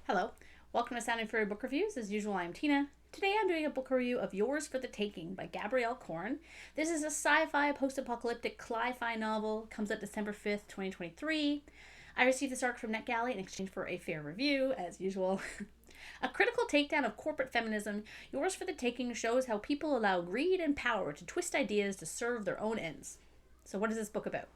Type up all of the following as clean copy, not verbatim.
Hello, welcome to Sounding Fairy Book Reviews. As usual, I'm Tina. Today I'm doing a book review of Yours for the Taking by Gabrielle Corn. This is a sci-fi post-apocalyptic cli-fi novel. It comes out December 5th, 2023. I received this arc from NetGalley in exchange for a fair review, as usual. A critical takedown of corporate feminism, Yours for the Taking shows how people allow greed and power to twist ideas to serve their own ends. So what is this book about?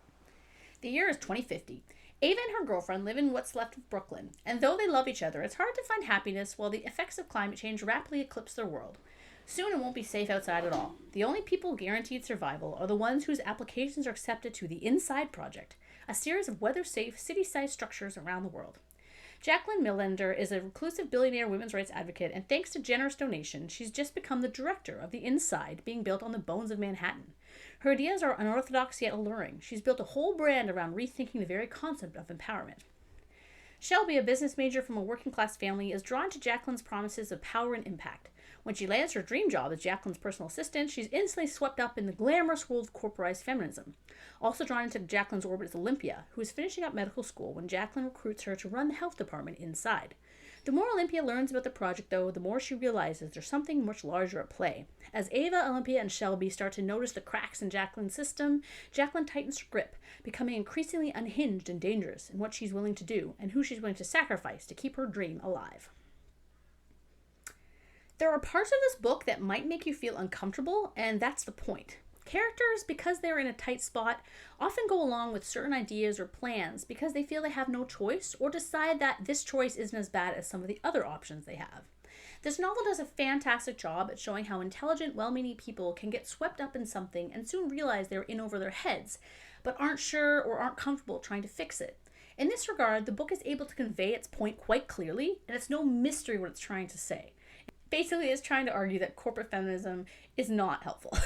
The year is 2050. Ava and her girlfriend live in what's left of Brooklyn, and though they love each other, it's hard to find happiness while the effects of climate change rapidly eclipse their world. Soon it won't be safe outside at all. The only people guaranteed survival are the ones whose applications are accepted to the Inside Project, a series of weather-safe, city-sized structures around the world. Jacqueline Millender is a reclusive billionaire women's rights advocate, and thanks to generous donations, she's just become the director of the Inside, being built on the bones of Manhattan. Her ideas are unorthodox yet alluring. She's built a whole brand around rethinking the very concept of empowerment. Shelby, a business major from a working-class family, is drawn to Jacqueline's promises of power and impact. When she lands her dream job as Jacqueline's personal assistant, she's instantly swept up in the glamorous world of corporized feminism. Also drawn into Jacqueline's orbit is Olympia, who is finishing up medical school when Jacqueline recruits her to run the health department inside. The more Olympia learns about the project, though, the more she realizes there's something much larger at play. As Ava, Olympia, and Shelby start to notice the cracks in Jacqueline's system, Jacqueline tightens her grip, becoming increasingly unhinged and dangerous in what she's willing to do and who she's willing to sacrifice to keep her dream alive. There are parts of this book that might make you feel uncomfortable, and that's the point. Characters, because they're in a tight spot, often go along with certain ideas or plans because they feel they have no choice or decide that this choice isn't as bad as some of the other options they have. This novel does a fantastic job at showing how intelligent, well-meaning people can get swept up in something and soon realize they're in over their heads, but aren't sure or aren't comfortable trying to fix it. In this regard, the book is able to convey its point quite clearly, and it's no mystery what it's trying to say. Basically, it's trying to argue that corporate feminism is not helpful.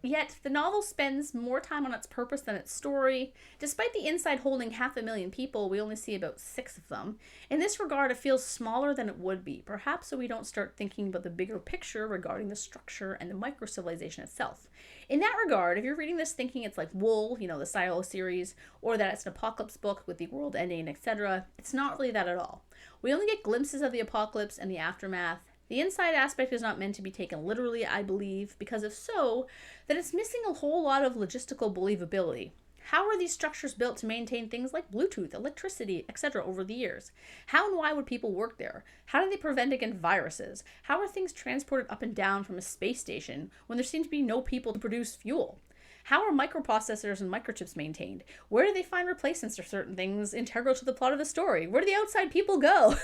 Yet, the novel spends more time on its purpose than its story. Despite the Inside holding 500,000 people, we only see about 6 of them. In this regard, it feels smaller than it would be, perhaps so we don't start thinking about the bigger picture regarding the structure and the micro-civilization itself. In that regard, if you're reading this thinking it's like Wool, the Silo series, or that it's an apocalypse book with the world ending, etc., it's not really that at all. We only get glimpses of the apocalypse and the aftermath. The inside aspect is not meant to be taken literally, I believe, because if so, then it's missing a whole lot of logistical believability. How are these structures built to maintain things like Bluetooth, electricity, etc. over the years? How and why would people work there? How do they prevent against viruses? How are things transported up and down from a space station when there seem to be no people to produce fuel? How are microprocessors and microchips maintained? Where do they find replacements for certain things integral to the plot of the story? Where do the outside people go?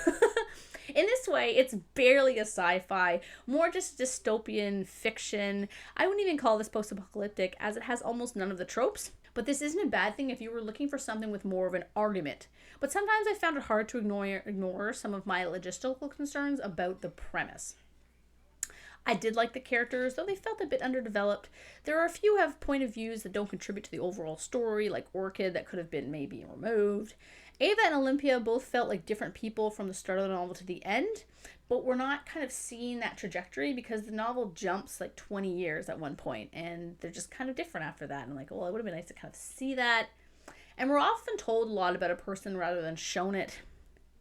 In this way, it's barely a sci-fi, more just dystopian fiction. I wouldn't even call this post-apocalyptic, as it has almost none of the tropes. But this isn't a bad thing if you were looking for something with more of an argument. But sometimes I found it hard to ignore some of my logistical concerns about the premise. I did like the characters, though they felt a bit underdeveloped. There are a few who have point of views that don't contribute to the overall story, like Orchid, that could have been maybe removed. Ava and Olympia both felt like different people from the start of the novel to the end, but we're not kind of seeing that trajectory because the novel jumps like 20 years at one point, and they're just kind of different after that. And I'm like, well, it would have been nice to kind of see that. And we're often told a lot about a person rather than shown it.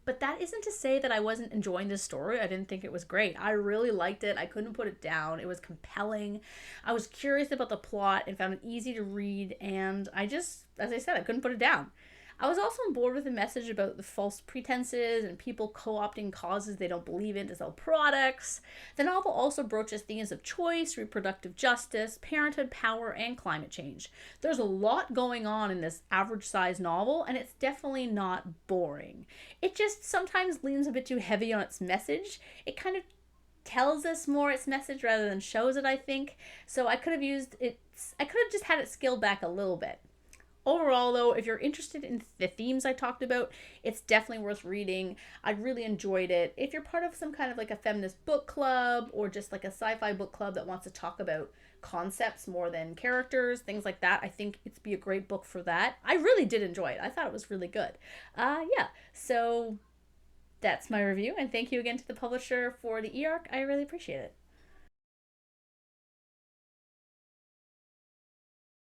But that isn't to say that I wasn't enjoying this story. I didn't think it was great. I really liked it. I couldn't put it down. It was compelling. I was curious about the plot and found it easy to read. And I just, as I said, I couldn't put it down. I was also on board with the message about the false pretenses and people co-opting causes they don't believe in to sell products. The novel also broaches themes of choice, reproductive justice, parenthood, power, and climate change. There's a lot going on in this average-sized novel, and it's definitely not boring. It just sometimes leans a bit too heavy on its message. It kind of tells us more its message rather than shows it, I think. So I could have just had it scaled back a little bit. Overall, though, if you're interested in the themes I talked about, it's definitely worth reading. I really enjoyed it. If you're part of some kind of like a feminist book club or just like a sci-fi book club that wants to talk about concepts more than characters, things like that, I think it'd be a great book for that. I really did enjoy it. I thought it was really good. So that's my review, and thank you again to the publisher for the e-arc. I really appreciate it.